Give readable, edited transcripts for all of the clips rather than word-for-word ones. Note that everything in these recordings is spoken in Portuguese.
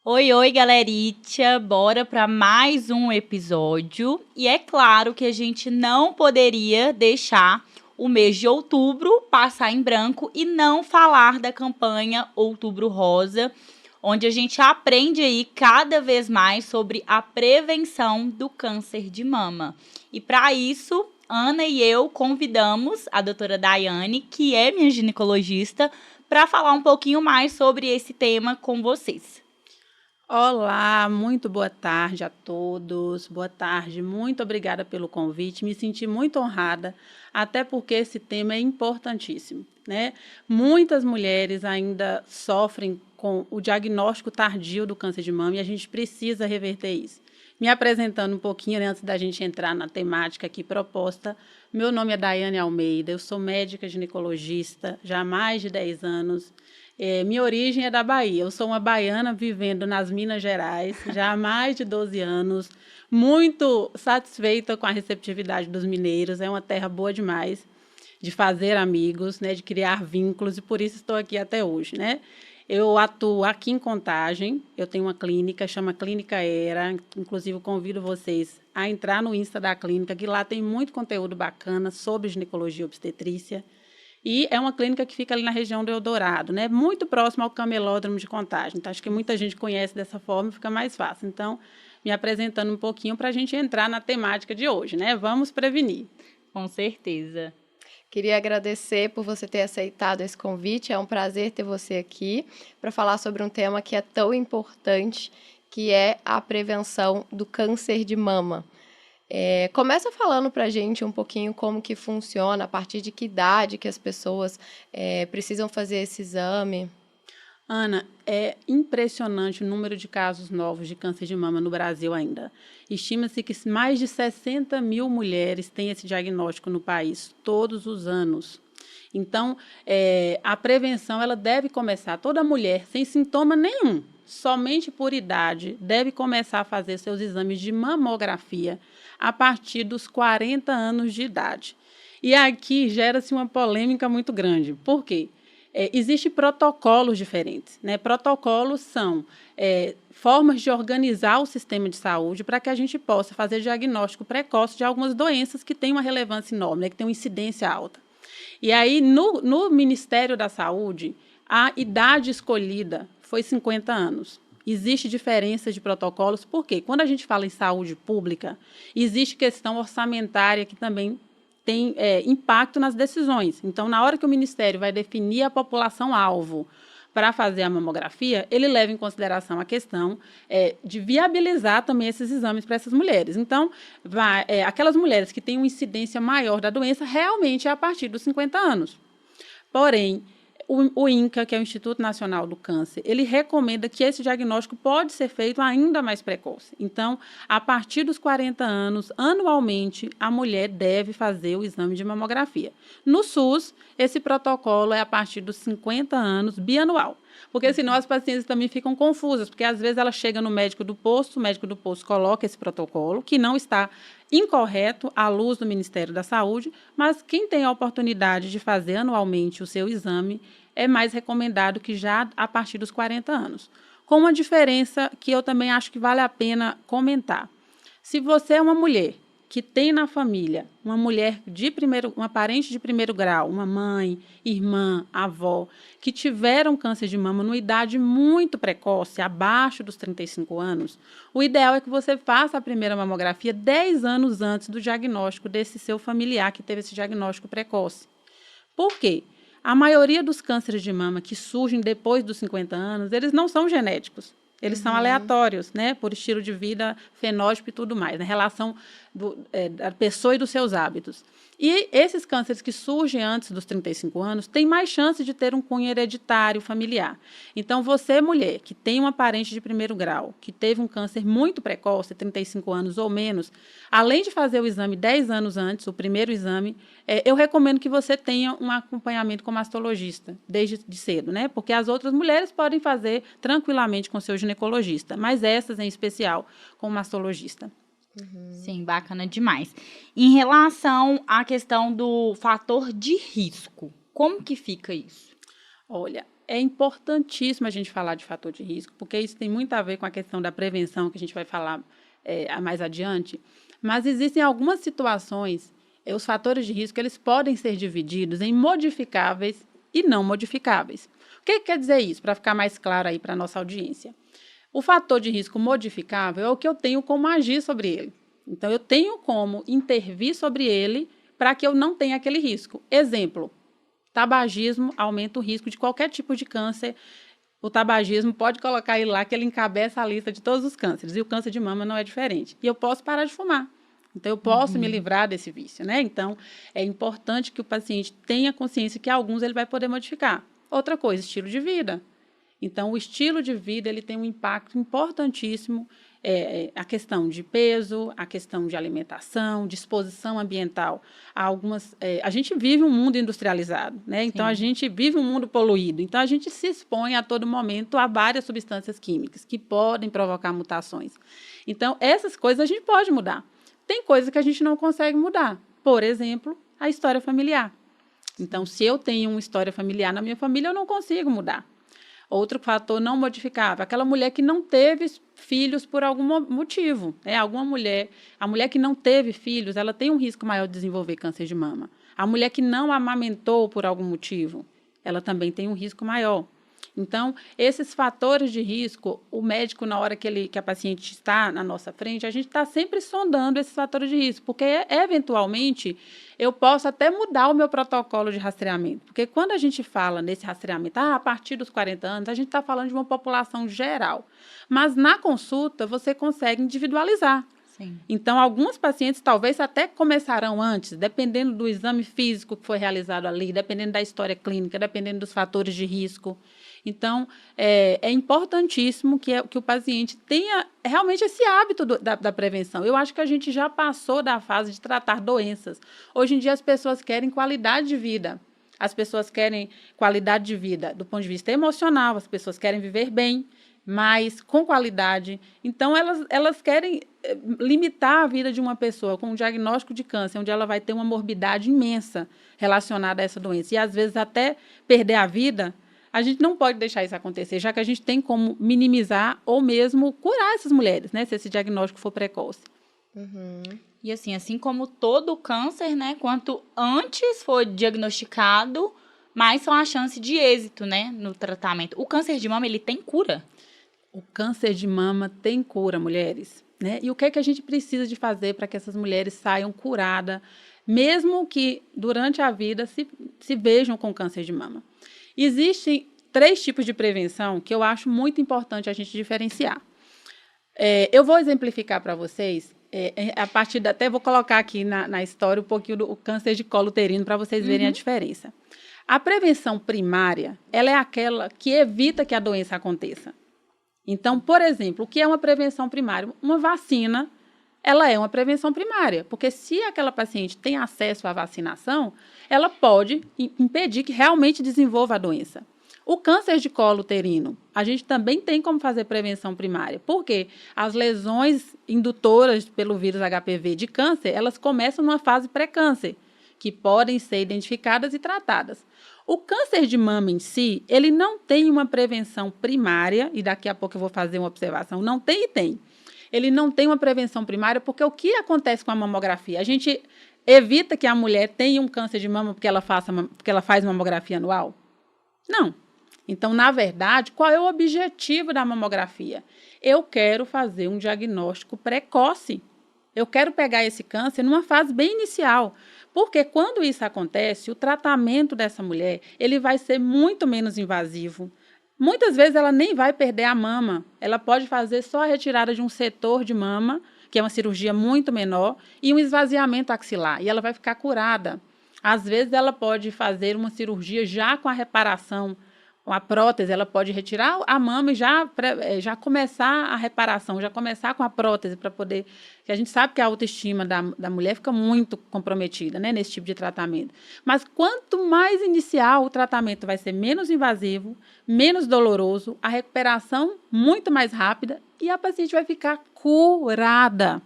Oi, oi, galeritia! Bora para mais um episódio. E é claro que a gente não poderia deixar o mês de outubro passar em branco e não falar da campanha Outubro Rosa, onde a gente aprende aí cada vez mais sobre a prevenção do câncer de mama. E para isso, Ana e eu convidamos a doutora Daiane, que é minha ginecologista, para falar um pouquinho mais sobre esse tema com vocês. Olá, muito boa tarde a todos. Boa tarde, muito obrigada pelo convite. Me senti muito honrada, até porque esse tema é importantíssimo, né? Muitas mulheres ainda sofrem com o diagnóstico tardio do câncer de mama e a gente precisa reverter isso. Me apresentando um pouquinho, né, antes da gente entrar na temática aqui proposta, meu nome é Daiane Almeida, eu sou médica ginecologista já há mais de 10 anos. Minha origem é da Bahia. Eu sou uma baiana vivendo nas Minas Gerais já há mais de 12 anos, muito satisfeita com a receptividade dos mineiros. É uma terra boa demais de fazer amigos, né, de criar vínculos, e por isso estou aqui até hoje, né? Eu atuo aqui em Contagem, eu tenho uma clínica, chama Clínica Era, inclusive convido vocês a entrar no Insta da clínica, que lá tem muito conteúdo bacana sobre ginecologia e obstetrícia. E é uma clínica que fica ali na região do Eldorado, né? Muito próximo ao Camelódromo de Contagem. Então, acho que muita gente conhece dessa forma, fica mais fácil. Então, me apresentando um pouquinho para a gente entrar na temática de hoje, né? Vamos prevenir. Com certeza. Queria agradecer por você ter aceitado esse convite. É um prazer ter você aqui para falar sobre um tema que é tão importante, que é a prevenção do câncer de mama. Começa falando para a gente um pouquinho como que funciona, a partir de que idade que as pessoas precisam fazer esse exame. Ana, é impressionante o número de casos novos de câncer de mama no Brasil ainda. Estima-se que mais de 60 mil mulheres têm esse diagnóstico no país todos os anos. Então, a prevenção ela deve começar. Toda mulher sem sintoma nenhum, somente por idade, deve começar a fazer seus exames de mamografia a partir dos 40 anos de idade. E aqui gera-se uma polêmica muito grande. Por quê? Existem protocolos diferentes, né? Protocolos são formas de organizar o sistema de saúde para que a gente possa fazer diagnóstico precoce de algumas doenças que têm uma relevância enorme, né? Que têm uma incidência alta. E aí, no Ministério da Saúde, a idade escolhida foi 50 anos. Existe diferença de protocolos, porque quando a gente fala em saúde pública, existe questão orçamentária que também tem impacto nas decisões. Então, na hora que o Ministério vai definir a população-alvo para fazer a mamografia, ele leva em consideração a questão de viabilizar também esses exames para essas mulheres. Então, aquelas mulheres que têm uma incidência maior da doença, realmente é a partir dos 50 anos. Porém, o INCA, que é o Instituto Nacional do Câncer, ele recomenda que esse diagnóstico pode ser feito ainda mais precoce. Então, a partir dos 40 anos, anualmente, a mulher deve fazer o exame de mamografia. No SUS, esse protocolo é a partir dos 50 anos, bianual. Porque senão as pacientes também ficam confusas, porque às vezes ela chega no médico do posto, o médico do posto coloca esse protocolo, que não está incorreto à luz do Ministério da Saúde, mas quem tem a oportunidade de fazer anualmente o seu exame, é mais recomendado que já a partir dos 40 anos. Com uma diferença que eu também acho que vale a pena comentar. Se você é uma mulher que tem na família uma mulher uma parente de primeiro grau, uma mãe, irmã, avó, que tiveram câncer de mama numa idade muito precoce, abaixo dos 35 anos, o ideal é que você faça a primeira mamografia 10 anos antes do diagnóstico desse seu familiar que teve esse diagnóstico precoce. Por quê? A maioria dos cânceres de mama que surgem depois dos 50 anos, eles não são genéticos. Eles são aleatórios, né? Por estilo de vida, fenótipo e tudo mais, na relação da pessoa e dos seus hábitos. E esses cânceres que surgem antes dos 35 anos têm mais chance de ter um cunho hereditário familiar. Então, você, mulher, que tem uma parente de primeiro grau, que teve um câncer muito precoce, 35 anos ou menos, além de fazer o exame 10 anos antes, o primeiro exame, eu recomendo que você tenha um acompanhamento com mastologista, desde cedo, né? Porque as outras mulheres podem fazer tranquilamente com seu ginecologista, mas essas, em especial, com o mastologista. Sim, bacana demais. Em relação à questão do fator de risco, como que fica isso? Olha, é importantíssimo a gente falar de fator de risco, porque isso tem muito a ver com a questão da prevenção, que a gente vai falar mais adiante, mas existem algumas situações, os fatores de risco, eles podem ser divididos em modificáveis e não modificáveis. O que quer dizer isso, para ficar mais claro aí para a nossa audiência? O fator de risco modificável é o que eu tenho como agir sobre ele. Então, eu tenho como intervir sobre ele para que eu não tenha aquele risco. Exemplo, tabagismo aumenta o risco de qualquer tipo de câncer. O tabagismo pode colocar ele lá que ele encabeça a lista de todos os cânceres. E o câncer de mama não é diferente. E eu posso parar de fumar. Então, eu posso me livrar desse vício, né? Então, é importante que o paciente tenha consciência que alguns ele vai poder modificar. Outra coisa, estilo de vida. Então, o estilo de vida ele tem um impacto importantíssimo, a questão de peso, a questão de alimentação, de exposição ambiental. A gente vive um mundo industrializado, né? Então, a gente vive um mundo poluído. Então, a gente se expõe a todo momento a várias substâncias químicas que podem provocar mutações. Então, essas coisas a gente pode mudar. Tem coisas que a gente não consegue mudar. Por exemplo, a história familiar. Então, se eu tenho uma história familiar na minha família, eu não consigo mudar. Outro fator não modificável, aquela mulher que não teve filhos por algum motivo. A mulher que não teve filhos, ela tem um risco maior de desenvolver câncer de mama. A mulher que não amamentou por algum motivo, ela também tem um risco maior. Então, esses fatores de risco, o médico, na hora que a paciente está na nossa frente, a gente está sempre sondando esses fatores de risco, porque, eventualmente, eu posso até mudar o meu protocolo de rastreamento. Porque quando a gente fala nesse rastreamento, a partir dos 40 anos, a gente está falando de uma população geral. Mas, na consulta, você consegue individualizar. Sim. Então, alguns pacientes talvez até começarão antes, dependendo do exame físico que foi realizado ali, dependendo da história clínica, dependendo dos fatores de risco. Então, é importantíssimo que o paciente tenha realmente esse hábito da prevenção. Eu acho que a gente já passou da fase de tratar doenças. Hoje em dia, as pessoas querem qualidade de vida. As pessoas querem qualidade de vida do ponto de vista emocional, as pessoas querem viver bem, mas com qualidade. Então, elas querem limitar a vida de uma pessoa com um diagnóstico de câncer, onde ela vai ter uma morbidade imensa relacionada a essa doença. E, às vezes, até perder a vida. A gente não pode deixar isso acontecer, já que a gente tem como minimizar ou mesmo curar essas mulheres, né? Se esse diagnóstico for precoce. E assim como todo câncer, né? Quanto antes for diagnosticado, mais são as chances de êxito, né? No tratamento. O câncer de mama, ele tem cura? O câncer de mama tem cura, mulheres, né? E o que é que a gente precisa de fazer para que essas mulheres saiam curadas, mesmo que durante a vida se vejam com câncer de mama? Existem 3 tipos de prevenção que eu acho muito importante a gente diferenciar. Eu vou exemplificar para vocês, a partir até vou colocar aqui na história um pouquinho do câncer de colo uterino para vocês verem a diferença. A prevenção primária, ela é aquela que evita que a doença aconteça. Então, por exemplo, o que é uma prevenção primária? Uma vacina, ela é uma prevenção primária, porque se aquela paciente tem acesso à vacinação, ela pode impedir que realmente desenvolva a doença. O câncer de colo uterino, a gente também tem como fazer prevenção primária, porque as lesões indutoras pelo vírus HPV de câncer, elas começam numa fase pré-câncer, que podem ser identificadas e tratadas. O câncer de mama em si, ele não tem uma prevenção primária, e daqui a pouco eu vou fazer uma observação, não tem e tem. Ele não tem uma prevenção primária, porque o que acontece com a mamografia? A gente evita que a mulher tenha um câncer de mama porque ela faz mamografia anual? Não. Então, na verdade, qual é o objetivo da mamografia? Eu quero fazer um diagnóstico precoce. Eu quero pegar esse câncer numa fase bem inicial, porque quando isso acontece, o tratamento dessa mulher ele vai ser muito menos invasivo. Muitas vezes ela nem vai perder a mama, ela pode fazer só a retirada de um setor de mama, que é uma cirurgia muito menor, e um esvaziamento axilar, e ela vai ficar curada. Às vezes ela pode fazer uma cirurgia já com a reparação, com a prótese, ela pode retirar a mama e já começar a reparação, já começar com a prótese para poder... Porque a gente sabe que a autoestima da mulher fica muito comprometida, né, nesse tipo de tratamento. Mas quanto mais inicial o tratamento vai ser menos invasivo, menos doloroso, a recuperação muito mais rápida e a paciente vai ficar curada.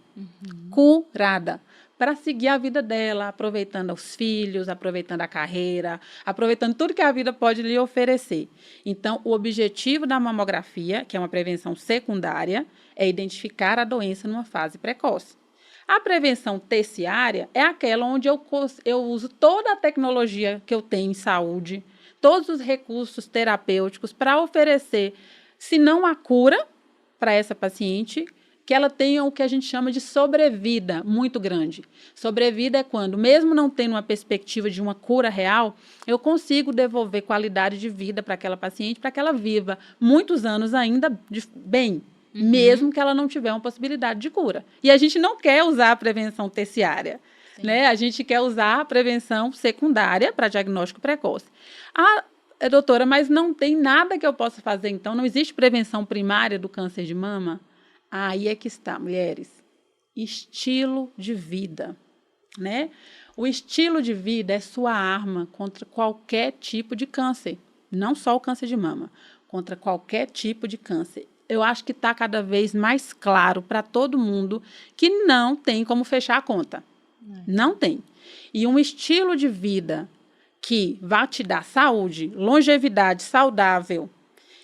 Curada. para seguir a vida dela, aproveitando os filhos, aproveitando a carreira, aproveitando tudo que a vida pode lhe oferecer. Então, o objetivo da mamografia, que é uma prevenção secundária, é identificar a doença numa fase precoce. A prevenção terciária é aquela onde eu uso toda a tecnologia que eu tenho em saúde, todos os recursos terapêuticos para oferecer, se não a cura para essa paciente, que ela tenha o que a gente chama de sobrevida muito grande. Sobrevida é quando, mesmo não tendo uma perspectiva de uma cura real, eu consigo devolver qualidade de vida para aquela paciente, para que ela viva muitos anos ainda bem, mesmo que ela não tiver uma possibilidade de cura. E a gente não quer usar a prevenção terciária, né? A gente quer usar a prevenção secundária para diagnóstico precoce. Doutora, mas não tem nada que eu possa fazer, então? Não existe prevenção primária do câncer de mama? Aí é que está, mulheres. Estilo de vida, né? O estilo de vida é sua arma contra qualquer tipo de câncer. Não só o câncer de mama, contra qualquer tipo de câncer. Eu acho que está cada vez mais claro para todo mundo que não tem como fechar a conta. Não tem. E um estilo de vida que vai te dar saúde, longevidade saudável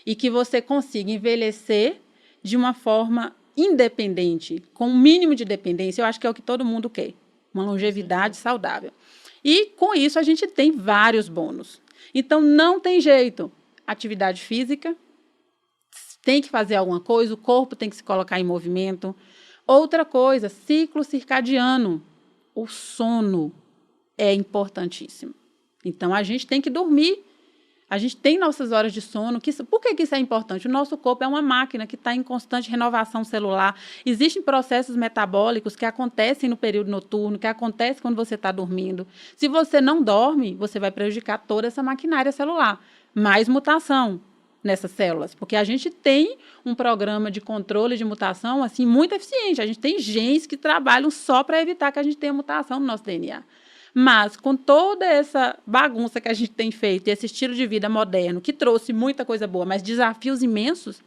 e que você consiga envelhecer de uma forma independente, com um mínimo de dependência, eu acho que é o que todo mundo quer, uma longevidade saudável. E com isso a gente tem vários bônus. Então não tem jeito. Atividade física, tem que fazer alguma coisa, o corpo tem que se colocar em movimento. Outra coisa, ciclo circadiano. O sono é importantíssimo. Então, a gente tem que dormir. A gente tem nossas horas de sono. Por que isso é importante? O nosso corpo é uma máquina que está em constante renovação celular. Existem processos metabólicos que acontecem no período noturno, que acontecem quando você está dormindo. Se você não dorme, você vai prejudicar toda essa maquinária celular. Mais mutação nessas células, porque a gente tem um programa de controle de mutação assim muito eficiente. A gente tem genes que trabalham só para evitar que a gente tenha mutação no nosso DNA. Mas com toda essa bagunça que a gente tem feito, esse estilo de vida moderno, que trouxe muita coisa boa, mas desafios imensos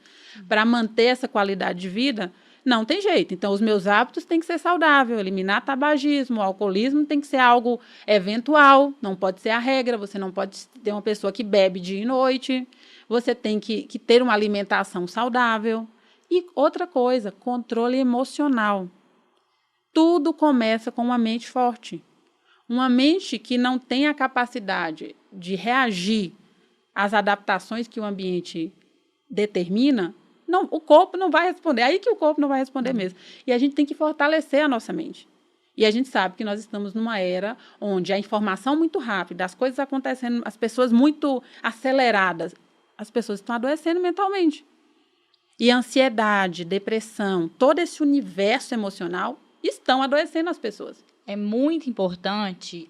para manter essa qualidade de vida, não tem jeito. Então, os meus hábitos têm que ser saudáveis, eliminar tabagismo, o alcoolismo tem que ser algo eventual, não pode ser a regra, você não pode ter uma pessoa que bebe dia e noite, você tem que ter uma alimentação saudável. E outra coisa, controle emocional. Tudo começa com uma mente forte. Uma mente que não tem a capacidade de reagir às adaptações que o ambiente determina, não, o corpo não vai responder. É aí que o corpo não vai responder mesmo. E a gente tem que fortalecer a nossa mente. E a gente sabe que nós estamos numa era onde a informação muito rápida, as coisas acontecendo, as pessoas muito aceleradas, as pessoas estão adoecendo mentalmente. E ansiedade, depressão, todo esse universo emocional estão adoecendo as pessoas. É muito importante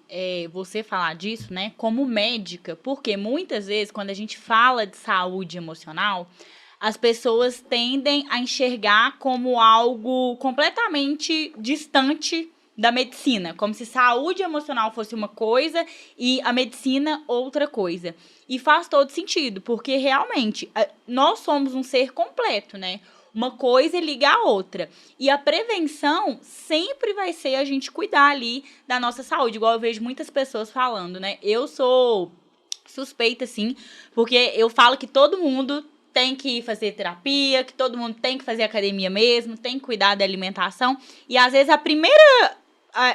você falar disso, né, como médica, porque muitas vezes, quando a gente fala de saúde emocional, as pessoas tendem a enxergar como algo completamente distante da medicina, como se saúde emocional fosse uma coisa e a medicina outra coisa. E faz todo sentido, porque realmente nós somos um ser completo, né? Uma coisa liga a outra. E a prevenção sempre vai ser a gente cuidar ali da nossa saúde. Igual eu vejo muitas pessoas falando, né? Eu sou suspeita, sim, porque eu falo que todo mundo tem que fazer terapia, que todo mundo tem que fazer academia mesmo, tem que cuidar da alimentação. E às vezes a primeira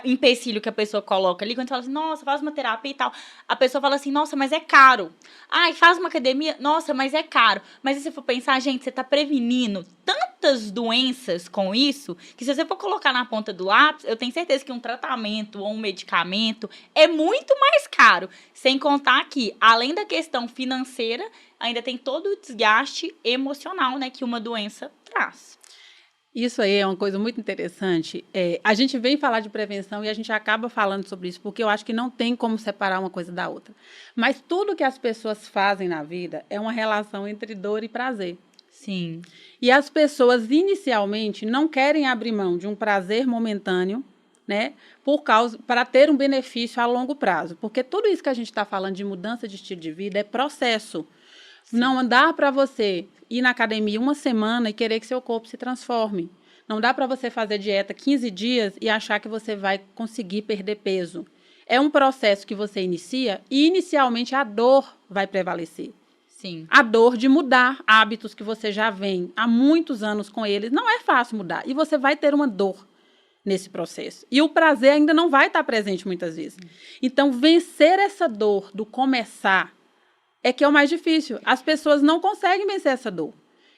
empecilho que a pessoa coloca ali, quando fala assim, nossa, faz uma terapia e tal, a pessoa fala assim, nossa, mas é caro. Ai, faz uma academia, nossa, mas é caro. Mas se você for pensar, gente, você tá prevenindo tantas doenças com isso, que se você for colocar na ponta do lápis, eu tenho certeza que um tratamento ou um medicamento é muito mais caro. Sem contar que, além da questão financeira, ainda tem todo o desgaste emocional, né, que uma doença traz. Isso aí é uma coisa muito interessante. A gente vem falar de prevenção e a gente acaba falando sobre isso, porque eu acho que não tem como separar uma coisa da outra. Mas tudo que as pessoas fazem na vida é uma relação entre dor e prazer. Sim. E as pessoas, inicialmente, não querem abrir mão de um prazer momentâneo, né, para ter um benefício a longo prazo. Porque tudo isso que a gente está falando de mudança de estilo de vida é processo. Sim. Não dá para você ir na academia uma semana e querer que seu corpo se transforme. Não dá para você fazer dieta 15 dias e achar que você vai conseguir perder peso. É um processo que você inicia e, inicialmente, a dor vai prevalecer. Sim. A dor de mudar hábitos que você já vem há muitos anos com eles. Não é fácil mudar. E você vai ter uma dor nesse processo. E o prazer ainda não vai estar presente muitas vezes. Então, vencer essa dor do começar é que é o mais difícil. As pessoas não conseguem vencer essa dor.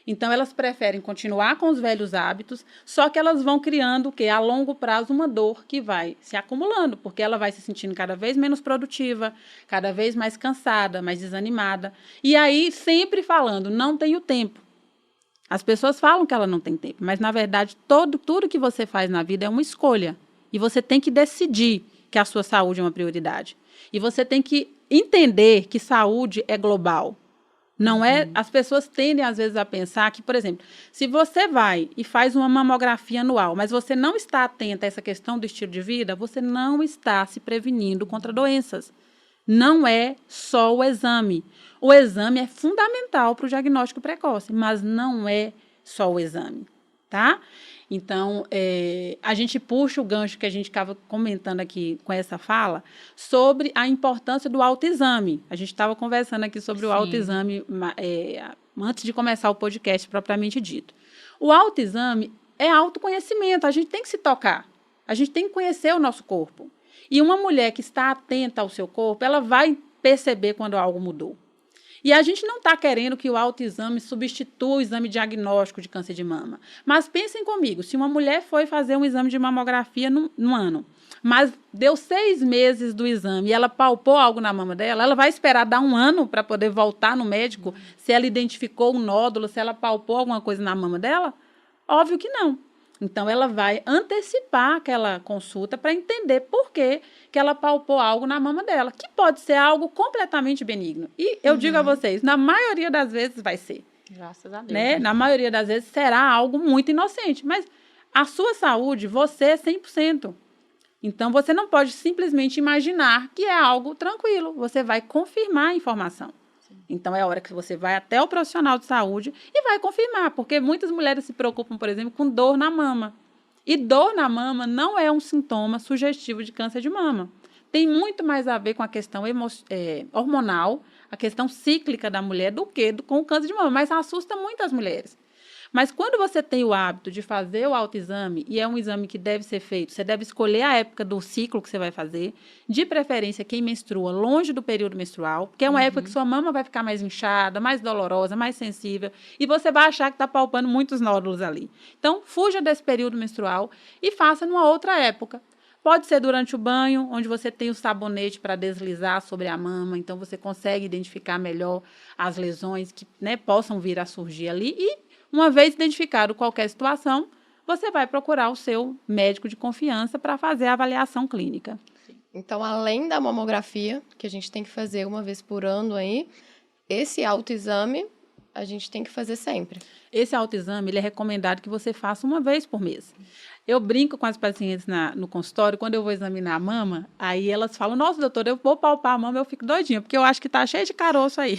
Então, elas preferem continuar com os velhos hábitos, só que elas vão criando, a longo prazo, uma dor que vai se acumulando, porque ela vai se sentindo cada vez menos produtiva, cada vez mais cansada, mais desanimada. E aí, sempre falando, não tenho tempo. As pessoas falam que ela não tem tempo, mas, na verdade, tudo que você faz na vida é uma escolha. E você tem que decidir que a sua saúde é uma prioridade. E você tem que entender que saúde é global. Não é, as pessoas tendem, às vezes, a pensar que, por exemplo, se você vai e faz uma mamografia anual, mas você não está atenta a essa questão do estilo de vida, você não está se prevenindo contra doenças. Não é só o exame. O exame é fundamental para o diagnóstico precoce, mas não é só o exame, tá? Então, a gente puxa o gancho que a gente estava comentando aqui com essa fala sobre a importância do autoexame. A gente estava conversando aqui sobre o autoexame antes de começar o podcast propriamente dito. O autoexame é autoconhecimento, a gente tem que se tocar, a gente tem que conhecer o nosso corpo. E uma mulher que está atenta ao seu corpo, ela vai perceber quando algo mudou. E a gente não está querendo que o autoexame substitua o exame diagnóstico de câncer de mama. Mas pensem comigo, se uma mulher foi fazer um exame de mamografia no ano, mas deu 6 meses do exame e ela palpou algo na mama dela, ela vai esperar dar 1 ano para poder voltar no médico se ela identificou um nódulo, se ela palpou alguma coisa na mama dela? Óbvio que não. Então, ela vai antecipar aquela consulta para entender por que ela palpou algo na mama dela, que pode ser algo completamente benigno. E eu digo a vocês, na maioria das vezes vai ser. Graças a Deus. Né? Na maioria das vezes será algo muito inocente, mas a sua saúde, você é 100%. Então, você não pode simplesmente imaginar que é algo tranquilo. Você vai confirmar a informação. Então, é a hora que você vai até o profissional de saúde e vai confirmar, porque muitas mulheres se preocupam, por exemplo, com dor na mama. E dor na mama não é um sintoma sugestivo de câncer de mama. Tem muito mais a ver com a questão hormonal, a questão cíclica da mulher, do que com o câncer de mama, mas assusta muitas mulheres. Mas quando você tem o hábito de fazer o autoexame, e é um exame que deve ser feito, você deve escolher a época do ciclo que você vai fazer, de preferência quem menstrua longe do período menstrual, porque é uma época que sua mama vai ficar mais inchada, mais dolorosa, mais sensível, e você vai achar que está palpando muitos nódulos ali. Então, fuja desse período menstrual e faça numa outra época. Pode ser durante o banho, onde você tem o sabonete para deslizar sobre a mama, então você consegue identificar melhor as lesões que, né, possam vir a surgir ali. E, uma vez identificado qualquer situação, você vai procurar o seu médico de confiança para fazer a avaliação clínica. Então, além da mamografia, que a gente tem que fazer uma vez por ano aí, esse autoexame a gente tem que fazer sempre. Esse autoexame, ele é recomendado que você faça uma vez por mês. Eu brinco com as pacientes no consultório, quando eu vou examinar a mama, aí elas falam, nossa, doutora, eu vou palpar a mama, eu fico doidinha, porque eu acho que tá cheio de caroço aí.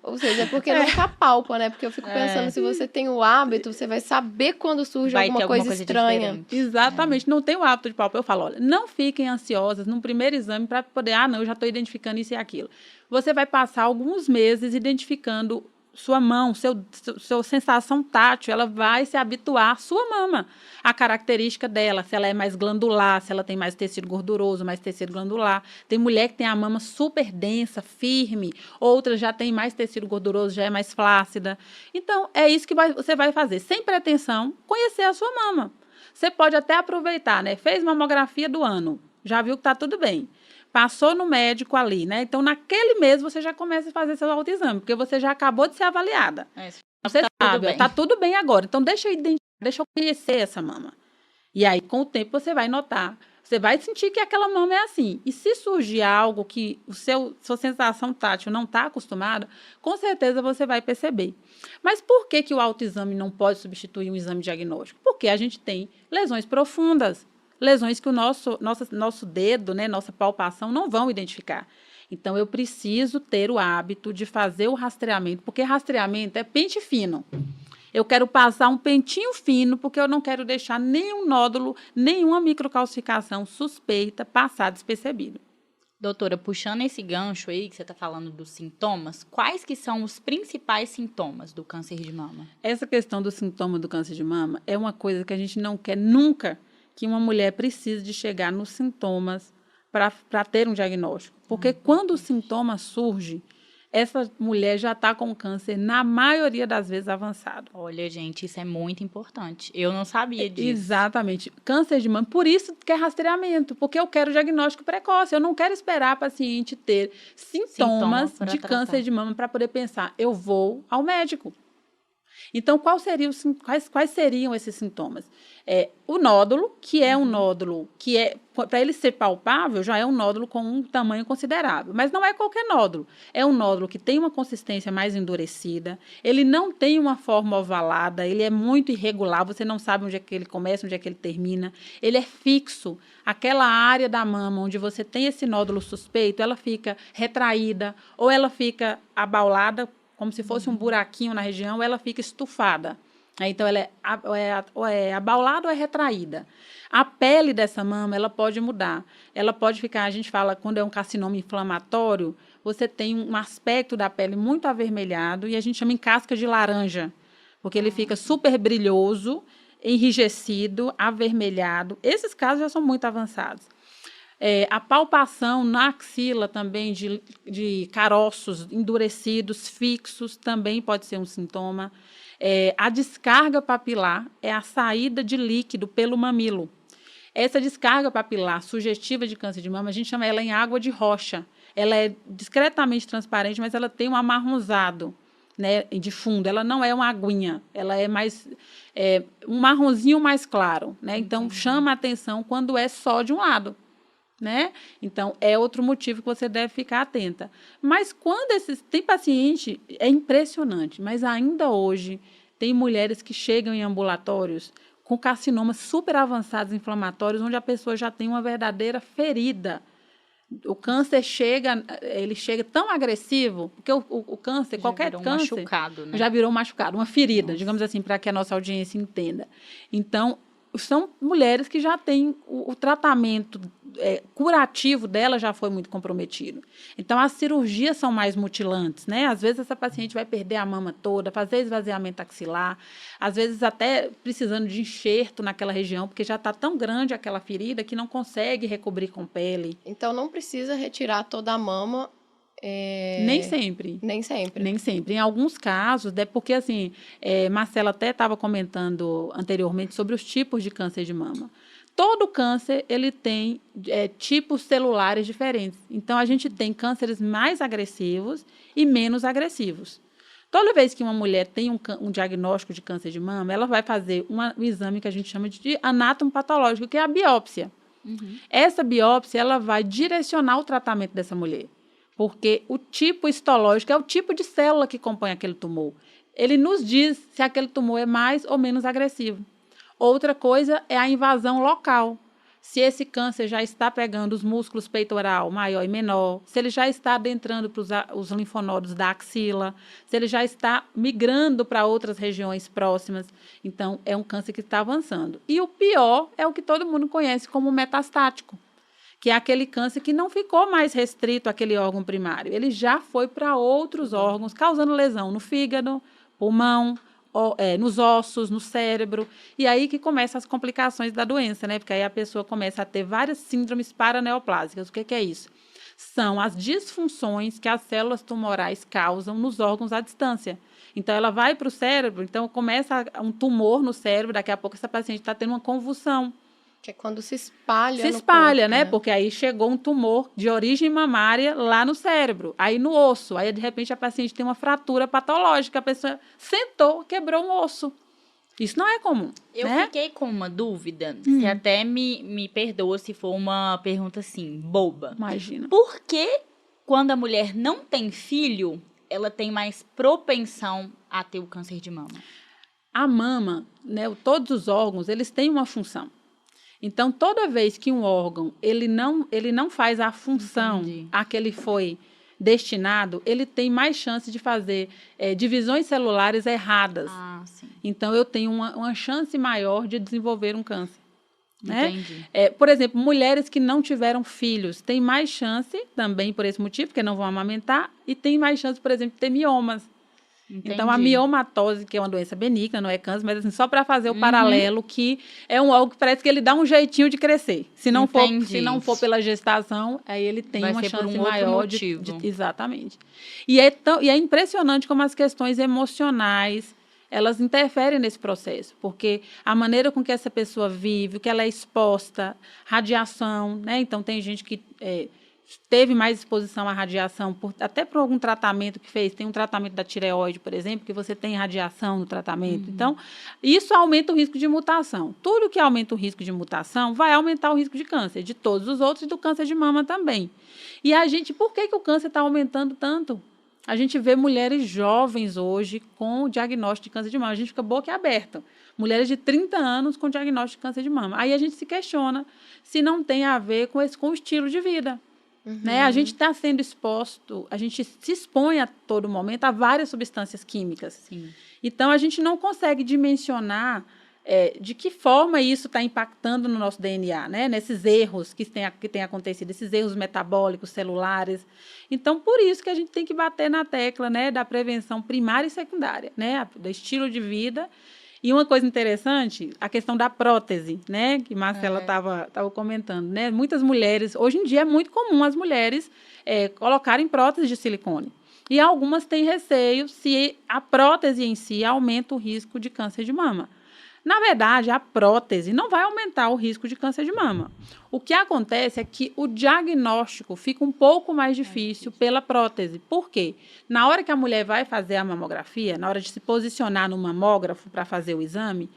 Ou seja, é porque nunca palpa, né? Porque eu fico pensando, se você tem o hábito, você vai saber quando surge alguma coisa estranha. Diferente. Exatamente, não tem o hábito de palpar. Eu falo, olha, não fiquem ansiosas no primeiro exame para poder, não, eu já estou identificando isso e aquilo. Você vai passar alguns meses identificando sua mão, sua sensação tátil, ela vai se habituar à sua mama, a característica dela, se ela é mais glandular, se ela tem mais tecido gorduroso, mais tecido glandular. Tem mulher que tem a mama super densa, firme, outras já tem mais tecido gorduroso, já é mais flácida. Então, é isso que você vai fazer, sem pretensão, conhecer a sua mama. Você pode até aproveitar, né? Fez mamografia do ano, já viu que está tudo bem. Passou no médico ali, né? Então, naquele mês, você já começa a fazer seu autoexame, porque você já acabou de ser avaliada. Você sabe, está tudo bem agora. Então, deixa eu conhecer essa mama. E aí, com o tempo, você vai notar. Você vai sentir que aquela mama é assim. E se surgir algo que sua sensação tátil não está acostumada, com certeza você vai perceber. Mas por que o autoexame não pode substituir um exame diagnóstico? Porque a gente tem lesões profundas. Lesões que o nosso dedo, né, nossa palpação não vão identificar. Então, eu preciso ter o hábito de fazer o rastreamento, porque rastreamento é pente fino. Eu quero passar um pentinho fino, porque eu não quero deixar nenhum nódulo, nenhuma microcalcificação suspeita passar despercebido. Doutora, puxando esse gancho aí que você está falando dos sintomas, quais que são os principais sintomas do câncer de mama? Essa questão do sintoma do câncer de mama é uma coisa que a gente não quer nunca que uma mulher precise de chegar nos sintomas para ter um diagnóstico. Porque quando o sintoma surge, essa mulher já está com câncer, na maioria das vezes, avançado. Olha, gente, isso é muito importante. Eu não sabia disso. Exatamente. Câncer de mama, por isso que é rastreamento, porque eu quero diagnóstico precoce. Eu não quero esperar a paciente ter sintomas de câncer de mama para poder pensar, eu vou ao médico. Então, quais seriam esses sintomas? O nódulo, que é um nódulo que para ele ser palpável, já é um nódulo com um tamanho considerável. Mas não é qualquer nódulo. É um nódulo que tem uma consistência mais endurecida, ele não tem uma forma ovalada, ele é muito irregular, você não sabe onde é que ele começa, onde é que ele termina. Ele é fixo. Aquela área da mama onde você tem esse nódulo suspeito, ela fica retraída ou ela fica abaulada, como se fosse um buraquinho na região, ou ela fica estufada. Então, ela é abaulada ou é retraída. A pele dessa mama, ela pode mudar. Ela pode ficar, a gente fala, quando é um carcinoma inflamatório, você tem um aspecto da pele muito avermelhado, e a gente chama em casca de laranja, porque ele fica super brilhoso, enrijecido, avermelhado. Esses casos já são muito avançados. A palpação na axila também de caroços endurecidos, fixos, também pode ser um sintoma. A descarga papilar é a saída de líquido pelo mamilo. Essa descarga papilar sugestiva de câncer de mama, a gente chama ela em água de rocha. Ela é discretamente transparente, mas ela tem um amarronzado, né, de fundo. Ela não é uma aguinha, ela é mais um marronzinho mais claro, né? Então, chama a atenção quando é só de um lado. Né? Então, é outro motivo que você deve ficar atenta. Mas quando tem paciente, é impressionante, mas ainda hoje tem mulheres que chegam em ambulatórios com carcinomas super avançados inflamatórios, onde a pessoa já tem uma verdadeira ferida. O câncer ele chega tão agressivo, porque o câncer, Já qualquer virou câncer, machucado, né? já virou machucado, uma ferida, digamos assim, para que a nossa audiência entenda. Então, são mulheres que já têm o tratamento curativo dela já foi muito comprometido. Então, as cirurgias são mais mutilantes, né? Às vezes, essa paciente vai perder a mama toda, fazer esvaziamento axilar, às vezes até precisando de enxerto naquela região, porque já está tão grande aquela ferida que não consegue recobrir com pele. Então, não precisa retirar toda a mama. Nem sempre. Nem sempre. Nem sempre. Em alguns casos, porque assim, Marcela até estava comentando anteriormente sobre os tipos de câncer de mama. Todo câncer, ele tem tipos celulares diferentes. Então, a gente tem cânceres mais agressivos e menos agressivos. Toda vez que uma mulher tem um diagnóstico de câncer de mama, ela vai fazer um exame que a gente chama de anatomopatológico, que é a biópsia. Uhum. Essa biópsia, ela vai direcionar o tratamento dessa mulher. Porque o tipo histológico é o tipo de célula que compõe aquele tumor. Ele nos diz se aquele tumor é mais ou menos agressivo. Outra coisa é a invasão local. Se esse câncer já está pegando os músculos peitoral maior e menor, se ele já está adentrando para os linfonodos da axila, se ele já está migrando para outras regiões próximas. Então, é um câncer que está avançando. E o pior é o que todo mundo conhece como metastático, que é aquele câncer que não ficou mais restrito àquele órgão primário. Ele já foi para outros órgãos, causando lesão no fígado, pulmão, nos ossos, no cérebro. E aí que começam as complicações da doença, né? Porque aí a pessoa começa a ter várias síndromes paraneoplásicas. O que é isso? São as disfunções que as células tumorais causam nos órgãos à distância. Então, ela vai para o cérebro, então começa um tumor no cérebro, daqui a pouco essa paciente está tendo uma convulsão. Que é quando se espalha. Se espalha, corpo, né? Porque aí chegou um tumor de origem mamária lá no cérebro, aí no osso. Aí, de repente, a paciente tem uma fratura patológica, a pessoa sentou, quebrou um osso. Isso não é comum. Eu fiquei com uma dúvida, você até me perdoa se for uma pergunta assim, boba. Imagina. Por que quando a mulher não tem filho, ela tem mais propensão a ter o câncer de mama? A mama, né? Todos os órgãos, eles têm uma função. Então, toda vez que um órgão ele não faz a função a que ele foi destinado, ele tem mais chance de fazer divisões celulares erradas. Ah, sim. Então, eu tenho uma chance maior de desenvolver um câncer. Né? Entendi. Por exemplo, mulheres que não tiveram filhos têm mais chance, também por esse motivo, porque não vão amamentar, e têm mais chance, por exemplo, de ter miomas. Entendi. Então, a miomatose, que é uma doença benigna, não é câncer, mas assim, só para fazer o paralelo, que é um algo que parece que ele dá um jeitinho de crescer. Se não for pela gestação, aí ele tem Vai uma ser por chance um outro maior motivo. Exatamente. E é impressionante como as questões emocionais, elas interferem nesse processo, porque a maneira com que essa pessoa vive, o que ela é exposta, radiação, né? Então, tem gente que teve mais exposição à radiação, até por algum tratamento que fez. Tem um tratamento da tireoide, por exemplo, que você tem radiação no tratamento. Então, isso aumenta o risco de mutação. Tudo que aumenta o risco de mutação vai aumentar o risco de câncer, de todos os outros e do câncer de mama também. E por que o câncer está aumentando tanto? A gente vê mulheres jovens hoje com o diagnóstico de câncer de mama. A gente fica boca aberta. Mulheres de 30 anos com diagnóstico de câncer de mama. Aí a gente se questiona se não tem a ver com o estilo de vida. Né? A gente está sendo exposto, a gente se expõe a todo momento a várias substâncias químicas. Sim. Então, a gente não consegue dimensionar de que forma isso está impactando no nosso DNA, né? Nesses erros que têm acontecido, esses erros metabólicos, celulares. Então, por isso que a gente tem que bater na tecla, né, da prevenção primária e secundária, né, do estilo de vida. E uma coisa interessante, a questão da prótese, né, que Marcela estava comentando, né? Muitas mulheres, hoje em dia é muito comum as mulheres colocarem prótese de silicone. E algumas têm receio se a prótese em si aumenta o risco de câncer de mama. Na verdade, a prótese não vai aumentar o risco de câncer de mama. O que acontece é que o diagnóstico fica um pouco mais difícil pela prótese. Por quê? Na hora que a mulher vai fazer a mamografia, na hora de se posicionar no mamógrafo para fazer o exame,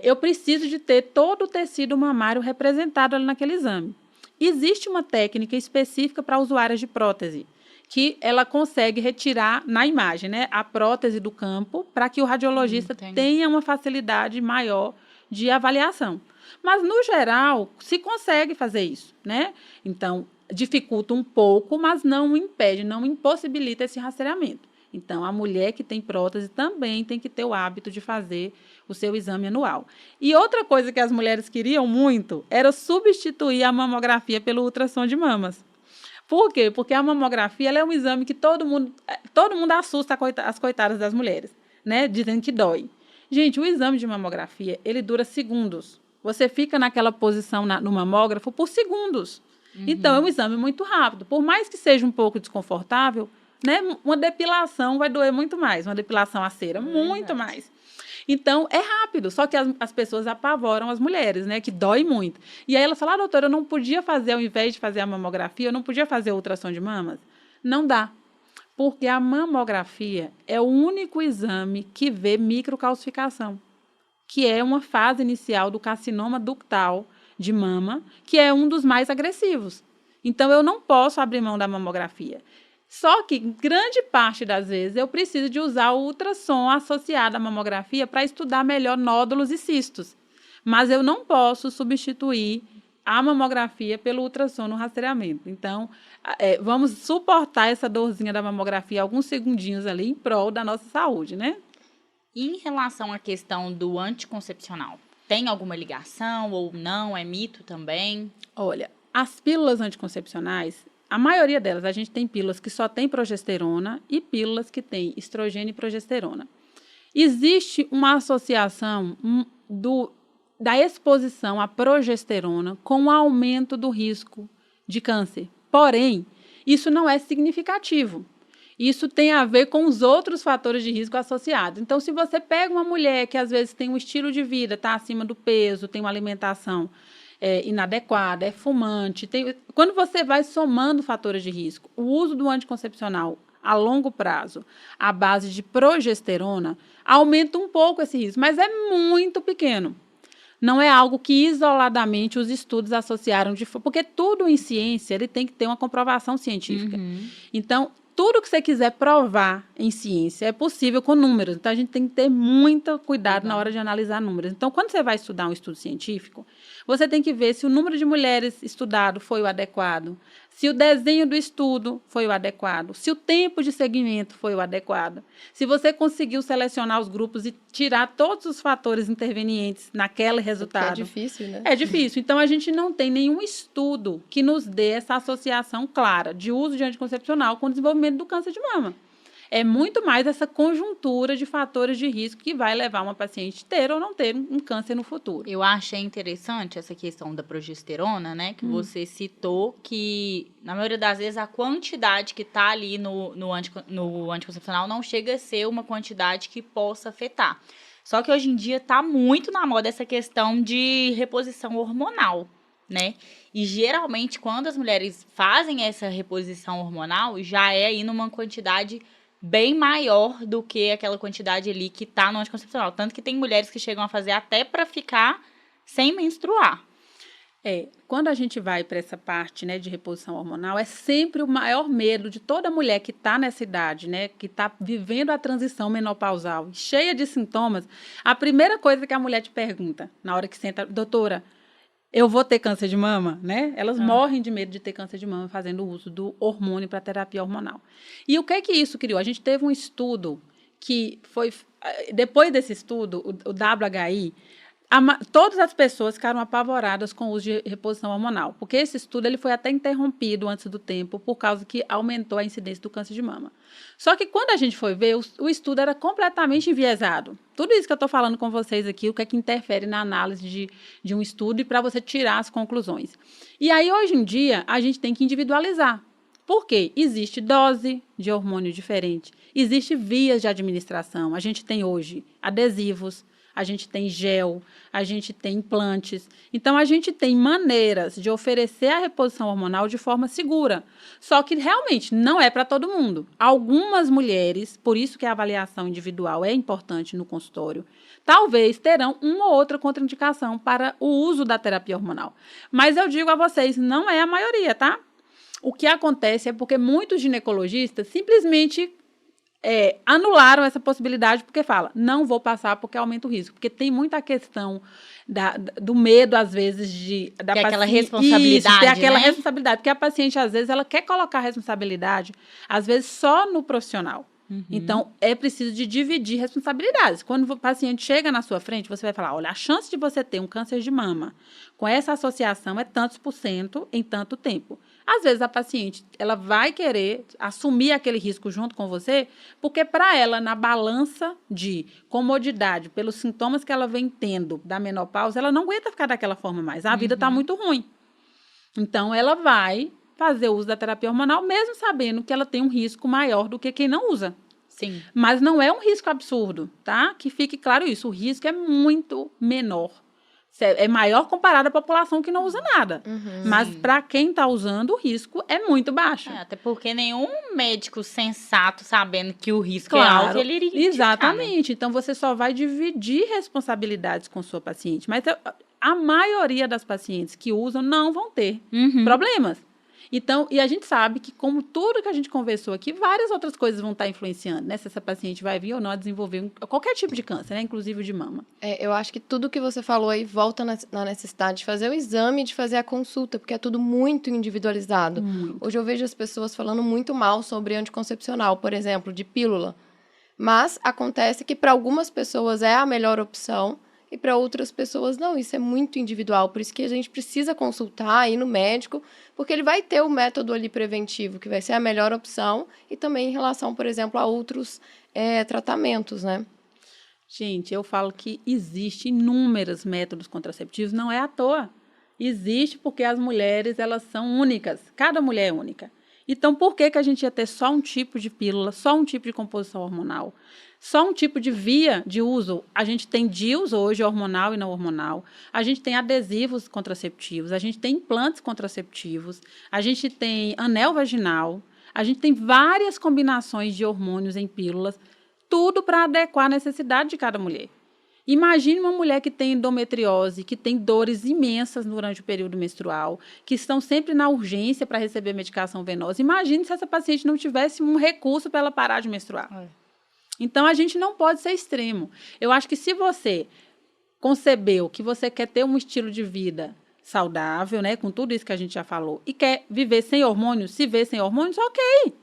eu preciso de ter todo o tecido mamário representado ali naquele exame. Existe uma técnica específica para usuárias de prótese, que ela consegue retirar na imagem, né, a prótese do campo para que o radiologista tenha uma facilidade maior de avaliação. Mas, no geral, se consegue fazer isso, né? Então, dificulta um pouco, mas não impede, não impossibilita esse rastreamento. Então, a mulher que tem prótese também tem que ter o hábito de fazer o seu exame anual. E outra coisa que as mulheres queriam muito era substituir a mamografia pelo ultrassom de mamas. Por quê? Porque a mamografia ela é um exame que todo mundo assusta as coitadas das mulheres, né? Dizendo que dói. Gente, o exame de mamografia, ele dura segundos. Você fica naquela posição no mamógrafo por segundos. Então, é um exame muito rápido. Por mais que seja um pouco desconfortável, né? Uma depilação vai doer muito mais. Uma depilação a cera, muito mais. Então, é rápido, só que as pessoas apavoram as mulheres, né? Que dói muito. E aí elas falam, doutora, eu não podia fazer, ao invés de fazer a mamografia, eu não podia fazer a ultrassom de mamas? Não dá. Porque a mamografia é o único exame que vê microcalcificação, que é uma fase inicial do carcinoma ductal de mama, que é um dos mais agressivos. Então, eu não posso abrir mão da mamografia. Só que, grande parte das vezes, eu preciso de usar o ultrassom associado à mamografia para estudar melhor nódulos e cistos. Mas eu não posso substituir a mamografia pelo ultrassom no rastreamento. Então, vamos suportar essa dorzinha da mamografia alguns segundinhos ali em prol da nossa saúde, né? E em relação à questão do anticoncepcional, tem alguma ligação ou não? É mito também? Olha, as pílulas anticoncepcionais, a maioria delas, a gente tem pílulas que só tem progesterona e pílulas que tem estrogênio e progesterona. Existe uma associação da exposição à progesterona com o aumento do risco de câncer. Porém, isso não é significativo. Isso tem a ver com os outros fatores de risco associados. Então, se você pega uma mulher que às vezes tem um estilo de vida, está acima do peso, tem uma alimentação inadequada, é fumante. Quando você vai somando fatores de risco, o uso do anticoncepcional a longo prazo, à base de progesterona, aumenta um pouco esse risco, mas é muito pequeno. Não é algo que isoladamente os estudos associaram, porque tudo em ciência ele tem que ter uma comprovação científica. Então, tudo que você quiser provar em ciência é possível com números. Então, a gente tem que ter muito cuidado na hora de analisar números. Então, quando você vai estudar um estudo científico, você tem que ver se o número de mulheres estudado foi o adequado, se o desenho do estudo foi o adequado, se o tempo de segmento foi o adequado, se você conseguiu selecionar os grupos e tirar todos os fatores intervenientes naquele resultado. É difícil, né? É difícil. Então, a gente não tem nenhum estudo que nos dê essa associação clara de uso de anticoncepcional com o desenvolvimento do câncer de mama. É muito mais essa conjuntura de fatores de risco que vai levar uma paciente a ter ou não ter um câncer no futuro. Eu achei interessante essa questão da progesterona, né? Que você citou que, na maioria das vezes, a quantidade que está ali no anticoncepcional não chega a ser uma quantidade que possa afetar. Só que hoje em dia está muito na moda essa questão de reposição hormonal, né? E geralmente, quando as mulheres fazem essa reposição hormonal, já é aí numa quantidade bem maior do que aquela quantidade ali que tá no anticoncepcional. Tanto que tem mulheres que chegam a fazer até para ficar sem menstruar. Quando a gente vai para essa parte, né, de reposição hormonal, é sempre o maior medo de toda mulher que está nessa idade, né, que está vivendo a transição menopausal, cheia de sintomas. A primeira coisa que a mulher te pergunta, na hora que senta, doutora, eu vou ter câncer de mama, né? Elas morrem de medo de ter câncer de mama fazendo uso do hormônio para terapia hormonal. E o que é que isso criou? A gente teve um estudo que foi... Depois desse estudo, o WHI, todas as pessoas ficaram apavoradas com o uso de reposição hormonal, porque esse estudo ele foi até interrompido antes do tempo por causa que aumentou a incidência do câncer de mama. Só que quando a gente foi ver, o estudo era completamente enviesado. Tudo isso que eu estou falando com vocês aqui, o que é que interfere na análise de um estudo e para você tirar as conclusões. E aí, hoje em dia, a gente tem que individualizar. Por quê? Existe dose de hormônio diferente, existe vias de administração. A gente tem hoje adesivos, a gente tem gel, a gente tem implantes. Então, a gente tem maneiras de oferecer a reposição hormonal de forma segura. Só que, realmente, não é para todo mundo. Algumas mulheres, por isso que a avaliação individual é importante no consultório, talvez terão uma ou outra contraindicação para o uso da terapia hormonal. Mas eu digo a vocês, não é a maioria, tá? O que acontece é porque muitos ginecologistas simplesmente anularam essa possibilidade porque fala, não vou passar porque aumenta o risco. Porque tem muita questão do medo, às vezes, da tem aquela paciente. responsabilidade, Isso, tem aquela né? responsabilidade. Porque a paciente, às vezes, ela quer colocar a responsabilidade, às vezes, só no profissional. Então, é preciso de dividir responsabilidades. Quando o paciente chega na sua frente, você vai falar, olha, a chance de você ter um câncer de mama com essa associação é tantos % em tanto tempo. Às vezes, a paciente ela vai querer assumir aquele risco junto com você, porque para ela, na balança de comodidade, pelos sintomas que ela vem tendo da menopausa, ela não aguenta ficar daquela forma mais. A vida está muito ruim. Então, ela vai fazer uso da terapia hormonal, mesmo sabendo que ela tem um risco maior do que quem não usa. Sim. Mas não é um risco absurdo, tá? Que fique claro isso. O risco é muito menor. É maior comparado à população que não usa nada. Mas para quem está usando, o risco é muito baixo. Até porque nenhum médico sensato, sabendo que o risco Claro, é alto, ele iria indicar, exatamente. Né? Então, você só vai dividir responsabilidades com sua paciente. Mas a maioria das pacientes que usam não vão ter problemas. Então, e a gente sabe que, como tudo que a gente conversou aqui, várias outras coisas vão estar influenciando, né? Se essa paciente vai vir ou não a desenvolver qualquer tipo de câncer, né? Inclusive o de mama. Eu acho que tudo que você falou aí volta na necessidade de fazer o exame e de fazer a consulta, porque é tudo muito individualizado. Hoje eu vejo as pessoas falando muito mal sobre anticoncepcional, por exemplo, de pílula. Mas acontece que para algumas pessoas é a melhor opção, e para outras pessoas não, isso é muito individual, por isso que a gente precisa consultar, ir no médico, porque ele vai ter o método ali preventivo, que vai ser a melhor opção, e também em relação, por exemplo, a outros tratamentos, né? Gente, eu falo que existe inúmeros métodos contraceptivos, não é à toa. Existe porque as mulheres, elas são únicas, cada mulher é única. Então, por que a gente ia ter só um tipo de pílula, só um tipo de composição hormonal? Só um tipo de via de uso. A gente tem DIUs hoje, hormonal e não hormonal. A gente tem adesivos contraceptivos. A gente tem implantes contraceptivos. A gente tem anel vaginal. A gente tem várias combinações de hormônios em pílulas. Tudo para adequar a necessidade de cada mulher. Imagine uma mulher que tem endometriose, que tem dores imensas durante o período menstrual, que estão sempre na urgência para receber medicação venosa. Imagine se essa paciente não tivesse um recurso para ela parar de menstruar. Então, a gente não pode ser extremo. Eu acho que se você concebeu que você quer ter um estilo de vida saudável, né, com tudo isso que a gente já falou, e quer viver sem hormônios, se vê sem hormônios, ok.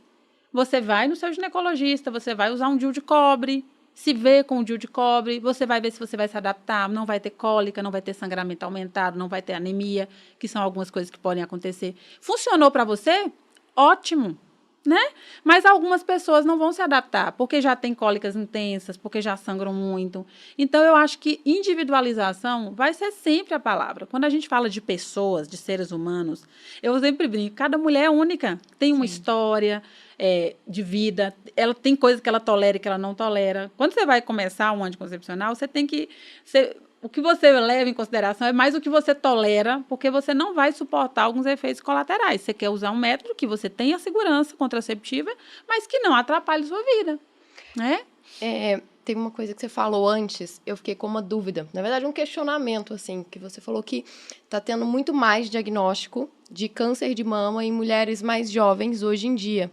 Você vai no seu ginecologista, você vai usar um DIU de cobre, se vê com o DIU de cobre, você vai ver se você vai se adaptar, não vai ter cólica, não vai ter sangramento aumentado, não vai ter anemia, que são algumas coisas que podem acontecer. Funcionou para você? Ótimo, né? Mas algumas pessoas não vão se adaptar, porque já tem cólicas intensas, porque já sangram muito. Então, eu acho que individualização vai ser sempre a palavra. Quando a gente fala de pessoas, de seres humanos, eu sempre brinco, cada mulher é única, tem uma história de vida, ela tem coisas que ela tolera e que ela não tolera. Quando você vai começar um anticoncepcional, você tem que... o que você leva em consideração é mais o que você tolera, porque você não vai suportar alguns efeitos colaterais. Você quer usar um método que você tenha segurança contraceptiva, mas que não atrapalhe sua vida, né? Tem uma coisa que você falou antes, eu fiquei com uma dúvida. Na verdade, um questionamento, assim, que você falou que está tendo muito mais diagnóstico de câncer de mama em mulheres mais jovens hoje em dia.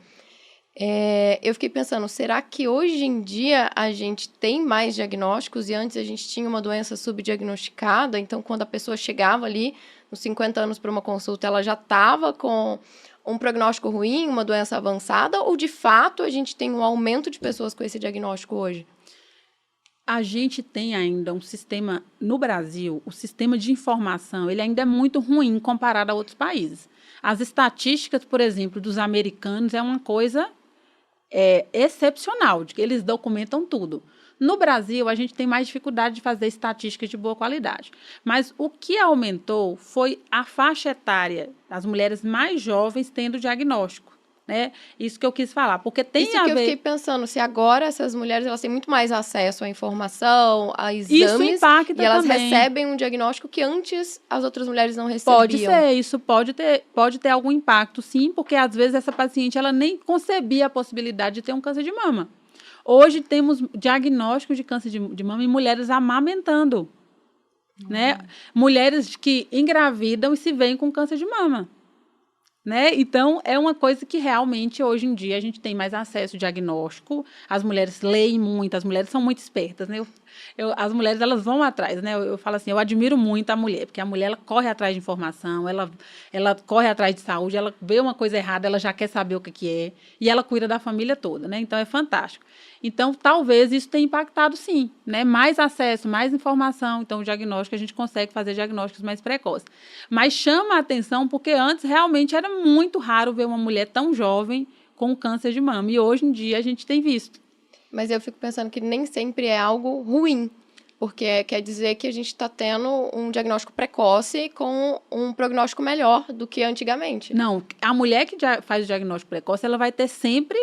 Eu fiquei pensando, será que hoje em dia a gente tem mais diagnósticos e antes a gente tinha uma doença subdiagnosticada? Então, quando a pessoa chegava ali, nos 50 anos para uma consulta, ela já estava com um prognóstico ruim, uma doença avançada? Ou, de fato, a gente tem um aumento de pessoas com esse diagnóstico hoje? A gente tem ainda um sistema, no Brasil, o sistema de informação, ele ainda é muito ruim comparado a outros países. As estatísticas, por exemplo, dos americanos é uma coisa excepcional, de que eles documentam tudo. No Brasil, a gente tem mais dificuldade de fazer estatísticas de boa qualidade. Mas o que aumentou foi a faixa etária das mulheres mais jovens tendo diagnóstico. Né? Isso que eu quis falar, porque tem Isso a que ver... eu fiquei pensando, se agora essas mulheres elas têm muito mais acesso à informação, a exames, Isso impacta e elas também. recebem um diagnóstico que antes as outras mulheres não recebiam. Pode ser, isso pode ter algum impacto, sim, porque às vezes essa paciente ela nem concebia a possibilidade de ter um câncer de mama. Hoje temos diagnóstico de câncer de mama em mulheres amamentando, né? Mulheres que engravidam e se veem com câncer de mama. Né? Então, é uma coisa que realmente, hoje em dia, a gente tem mais acesso ao diagnóstico, as mulheres leem muito, as mulheres são muito espertas, né? As mulheres, elas vão atrás, né? Eu falo assim, eu admiro muito a mulher, porque a mulher, ela corre atrás de informação, ela corre atrás de saúde, ela vê uma coisa errada, ela já quer saber o que é, e ela cuida da família toda, né? Então, é fantástico. Então, talvez isso tenha impactado, sim, né? Mais acesso, mais informação. Então, o diagnóstico, a gente consegue fazer diagnósticos mais precoces. Mas chama a atenção porque antes, realmente, era muito raro ver uma mulher tão jovem com câncer de mama. E hoje em dia, a gente tem visto. Mas eu fico pensando que nem sempre é algo ruim. Porque quer dizer que a gente está tendo um diagnóstico precoce com um prognóstico melhor do que antigamente. Não, a mulher que faz o diagnóstico precoce, ela vai ter sempre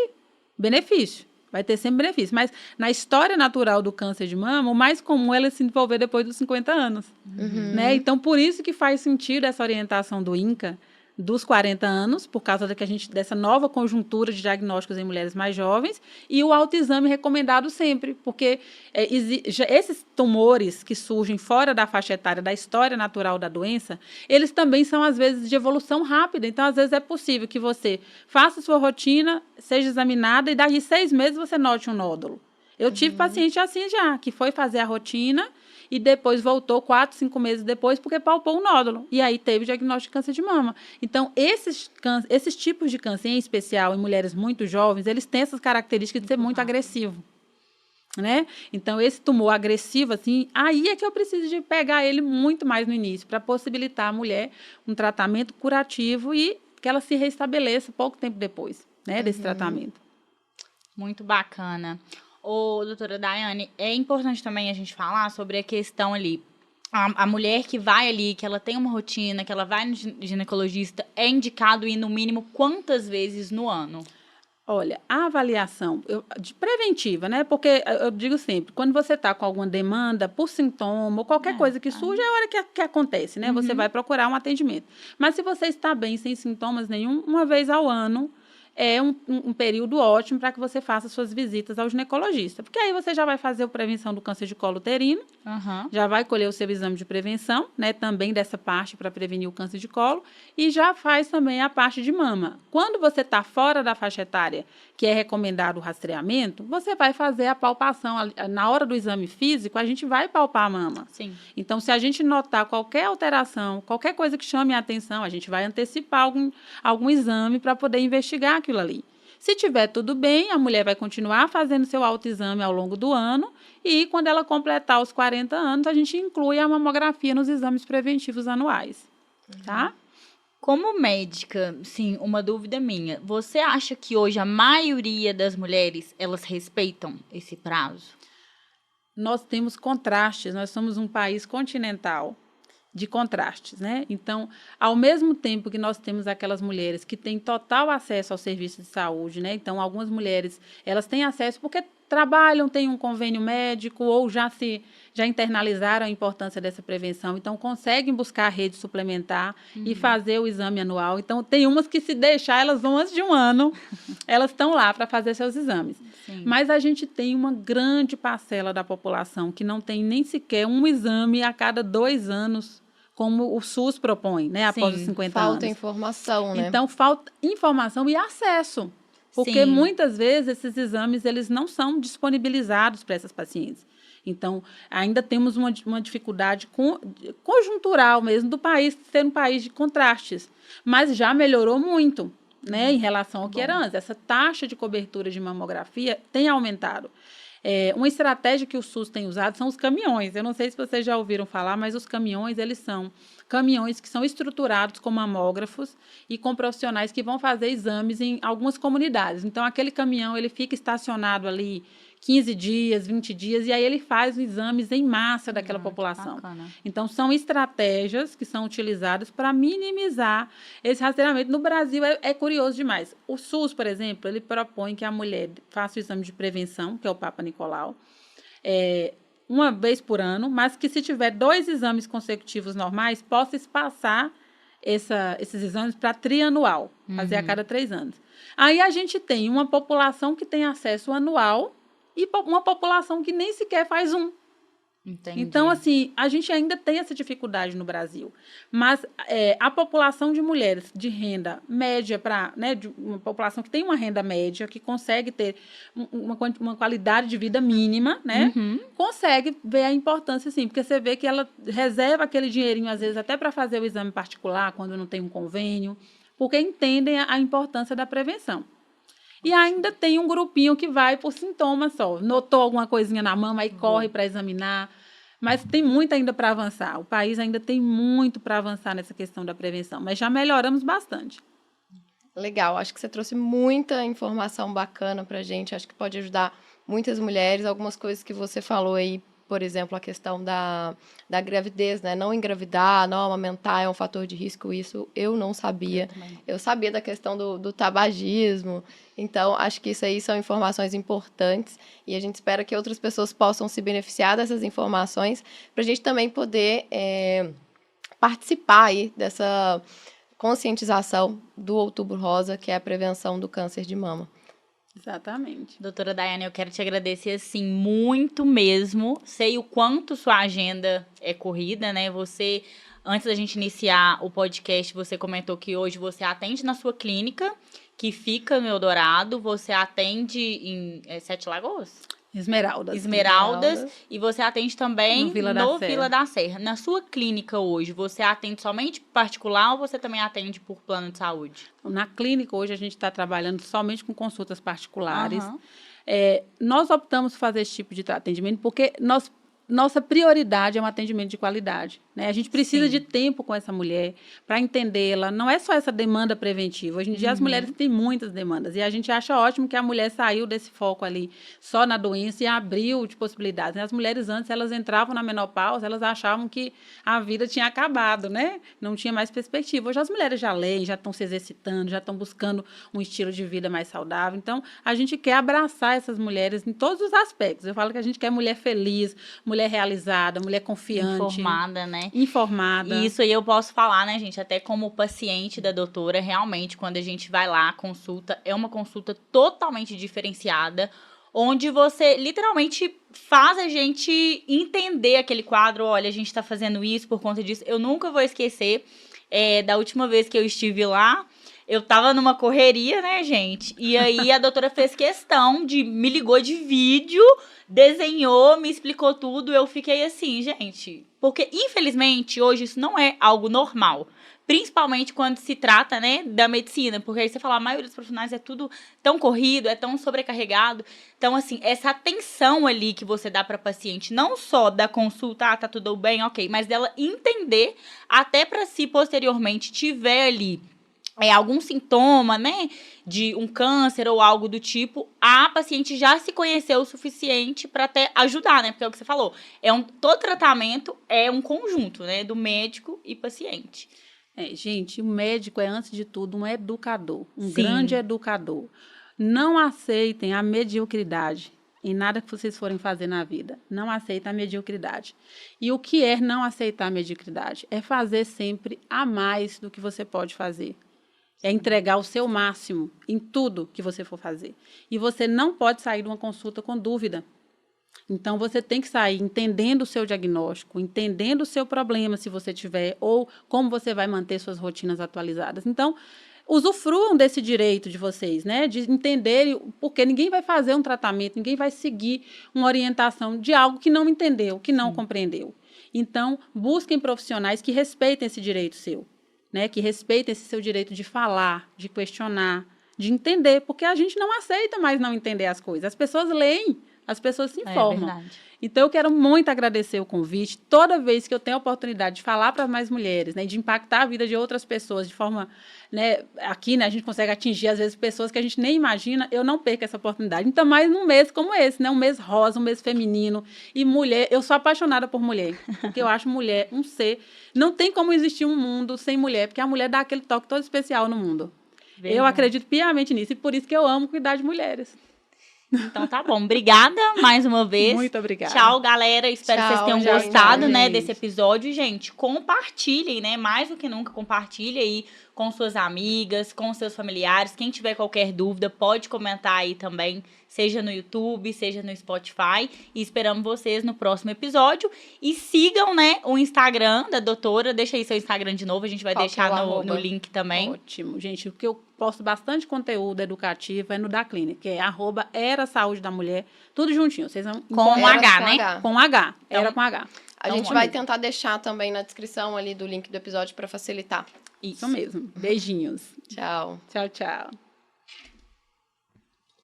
benefício. Vai ter sempre benefício. Mas na história natural do câncer de mama, o mais comum é ela se desenvolver depois dos 50 anos. Uhum. Né? Então, por isso que faz sentido essa orientação do INCA dos 40 anos, por causa dessa nova conjuntura de diagnósticos em mulheres mais jovens, e o autoexame recomendado sempre, porque esses tumores que surgem fora da faixa etária da história natural da doença, eles também são, às vezes, de evolução rápida. Então, às vezes, é possível que você faça sua rotina, seja examinada, e daqui 6 meses você note um nódulo. Eu tive paciente assim já, que foi fazer a rotina e depois voltou 4, 5 meses depois porque palpou um nódulo. E aí teve diagnóstico de câncer de mama. Então, esses tipos de câncer, em especial em mulheres muito jovens, eles têm essas características de ser muito agressivo. Né? Então, esse tumor agressivo, assim, aí é que eu preciso de pegar ele muito mais no início, para possibilitar à mulher um tratamento curativo e que ela se restabeleça pouco tempo depois, né, desse tratamento. Muito bacana. Ô, doutora Daiane, é importante também a gente falar sobre a questão ali, a mulher que vai ali, que ela tem uma rotina, que ela vai no ginecologista, é indicado ir no mínimo quantas vezes no ano? Olha, a avaliação preventiva, né? Porque eu digo sempre, quando você está com alguma demanda por sintoma ou qualquer coisa que surge, é a hora que acontece, né? Você vai procurar um atendimento. Mas se você está bem, sem sintomas nenhum, uma vez ao ano é um período ótimo para que você faça suas visitas ao ginecologista. Porque aí você já vai fazer a prevenção do câncer de colo uterino, já vai colher o seu exame de prevenção, né, também dessa parte para prevenir o câncer de colo, e já faz também a parte de mama. Quando você está fora da faixa etária, que é recomendado o rastreamento, você vai fazer a palpação. Na hora do exame físico, a gente vai palpar a mama. Sim. Então, se a gente notar qualquer alteração, qualquer coisa que chame a atenção, a gente vai antecipar algum exame para poder investigar aquilo ali. Se tiver tudo bem, a mulher vai continuar fazendo seu autoexame ao longo do ano e, quando ela completar os 40 anos, a gente inclui a mamografia nos exames preventivos anuais, tá? Como médica, sim, uma dúvida minha. Você acha que hoje a maioria das mulheres, elas respeitam esse prazo? Nós temos contrastes, nós somos um país continental de contrastes, né? Então, ao mesmo tempo que nós temos aquelas mulheres que têm total acesso ao serviço de saúde, né? Então, algumas mulheres, elas têm acesso porque trabalham, têm um convênio médico ou já internalizaram a importância dessa prevenção, então conseguem buscar a rede suplementar e fazer o exame anual. Então, tem umas que, se deixar, elas vão antes de um ano, elas estão lá para fazer seus exames. Sim. Mas a gente tem uma grande parcela da população que não tem nem sequer um exame a cada 2 anos, como o SUS propõe, né, após os 50 anos. Falta informação, né? Então, falta informação e acesso. Porque Sim. muitas vezes esses exames eles não são disponibilizados para essas pacientes. Então, ainda temos uma dificuldade conjuntural mesmo do país ser um país de contrastes. Mas já melhorou muito, né, em relação ao que era antes. Essa taxa de cobertura de mamografia tem aumentado. Uma estratégia que o SUS tem usado são os caminhões. Eu não sei se vocês já ouviram falar, mas os caminhões, eles são caminhões que são estruturados com mamógrafos e com profissionais que vão fazer exames em algumas comunidades. Então, aquele caminhão, ele fica estacionado ali 15 dias, 20 dias, e aí ele faz os exames em massa daquela população. Bacana. Então, são estratégias que são utilizadas para minimizar esse rastreamento. No Brasil, é curioso demais. O SUS, por exemplo, ele propõe que a mulher faça o exame de prevenção, que é o Papa Nicolau, uma vez por ano, mas que, se tiver 2 exames consecutivos normais, possa espaçar esses exames para trianual, fazer a cada 3 anos. Aí a gente tem uma população que tem acesso anual e uma população que nem sequer faz um. Entendi. Então, assim, a gente ainda tem essa dificuldade no Brasil. Mas a população de mulheres de renda média, né, de uma população que tem uma renda média, que consegue ter uma qualidade de vida mínima, né, consegue ver a importância, sim, porque você vê que ela reserva aquele dinheirinho, às vezes, até para fazer o exame particular, quando não tem um convênio, porque entendem a importância da prevenção. E ainda tem um grupinho que vai por sintomas só. Notou alguma coisinha na mama, aí corre para examinar. Mas tem muito ainda para avançar. O país ainda tem muito para avançar nessa questão da prevenção. Mas já melhoramos bastante. Legal, acho que você trouxe muita informação bacana para a gente. Acho que pode ajudar muitas mulheres. Algumas coisas que você falou aí, por exemplo, a questão da gravidez, né? Não engravidar, não amamentar é um fator de risco, isso eu não sabia. Eu sabia da questão do tabagismo, então acho que isso aí são informações importantes e a gente espera que outras pessoas possam se beneficiar dessas informações para a gente também poder participar aí dessa conscientização do Outubro Rosa, que é a prevenção do câncer de mama. Exatamente. Doutora Daiane, eu quero te agradecer, assim, muito mesmo. Sei o quanto sua agenda é corrida, né? Você, antes da gente iniciar o podcast, você comentou que hoje você atende na sua clínica, que fica no Eldorado. Você atende em Sete Lagoas? Esmeraldas. E você atende também no Vila da Serra. Na sua clínica hoje, você atende somente particular ou você também atende por plano de saúde? Na clínica hoje a gente está trabalhando somente com consultas particulares. Nós optamos por fazer esse tipo de atendimento porque nossa prioridade é um atendimento de qualidade, né? A gente precisa de tempo com essa mulher para entendê-la. Não é só essa demanda preventiva. Hoje em dia as mulheres têm muitas demandas e a gente acha ótimo que a mulher saiu desse foco ali só na doença e abriu de possibilidades, né? As mulheres antes, elas entravam na menopausa, elas achavam que a vida tinha acabado, né? Não tinha mais perspectiva. Hoje as mulheres já leem, já estão se exercitando, já estão buscando um estilo de vida mais saudável. Então, a gente quer abraçar essas mulheres em todos os aspectos. Eu falo que a gente quer mulher feliz, mulher mulher realizada, mulher confiante. Informada, né? Informada. Isso aí eu posso falar, né, gente? Até como paciente da doutora, realmente, quando a gente vai lá, a consulta é uma consulta totalmente diferenciada, onde você literalmente faz a gente entender aquele quadro. Olha, a gente tá fazendo isso por conta disso. Eu nunca vou esquecer da última vez que eu estive lá. Eu tava numa correria, né, gente? E aí a doutora fez questão me ligou de vídeo, desenhou, me explicou tudo. Eu fiquei assim, gente. Porque, infelizmente, hoje isso não é algo normal. Principalmente quando se trata, né, da medicina. Porque aí você fala, a maioria dos profissionais é tudo tão corrido, é tão sobrecarregado. Então, assim, essa atenção ali que você dá para paciente, não só da consulta, tá tudo bem, ok, mas dela entender, até para se posteriormente tiver ali algum sintoma, né, de um câncer ou algo do tipo, a paciente já se conheceu o suficiente para até ajudar, né, porque é o que você falou, todo tratamento é um conjunto, né, do médico e paciente. Gente, o médico é, antes de tudo, um educador, Sim. grande educador. Não aceitem a mediocridade em nada que vocês forem fazer na vida. Não aceitem a mediocridade. E o que é não aceitar a mediocridade? É fazer sempre a mais do que você pode fazer. É entregar o seu máximo em tudo que você for fazer. E você não pode sair de uma consulta com dúvida. Então, você tem que sair entendendo o seu diagnóstico, entendendo o seu problema, se você tiver, ou como você vai manter suas rotinas atualizadas. Então, usufruam desse direito de vocês, né? De entenderem, porque ninguém vai fazer um tratamento, ninguém vai seguir uma orientação de algo que não entendeu, que não compreendeu. Então, busquem profissionais que respeitem esse direito seu. Né, que respeitem esse seu direito de falar, de questionar, de entender, porque a gente não aceita mais não entender as coisas. As pessoas leem, as pessoas se informam. É verdade. Então, eu quero muito agradecer o convite. Toda vez que eu tenho a oportunidade de falar para mais mulheres, né, de impactar a vida de outras pessoas de forma, né, aqui, né, a gente consegue atingir, às vezes, pessoas que a gente nem imagina, eu não perco essa oportunidade. Então, mais num mês como esse, né, um mês rosa, um mês feminino. E mulher, eu sou apaixonada por mulher, porque eu acho mulher um ser. Não tem como existir um mundo sem mulher, porque a mulher dá aquele toque todo especial no mundo. Verdade. Eu acredito piamente nisso, e por isso que eu amo cuidar de mulheres. Então tá bom, obrigada mais uma vez. Muito obrigada. Tchau, galera, espero que vocês tenham gente, gostado, né, gente. desse episódio. Gente, compartilhem, né, mais do que nunca, compartilhe aí com suas amigas, com seus familiares. Quem tiver qualquer dúvida, pode comentar aí também, seja no YouTube, seja no Spotify. E esperamos vocês no próximo episódio. E sigam, né, o Instagram da doutora. Deixa aí seu Instagram de novo, a gente vai deixar no link também. Ótimo, gente, porque eu posto bastante conteúdo educativo, é no da clínica, que é @EraSaudeDaMulher, tudo juntinho. Vocês vão com H, né? Com H, Então, era com H. A gente vai tentar deixar também na descrição ali do link do episódio para facilitar. Isso mesmo. Beijinhos. Tchau. Tchau, tchau.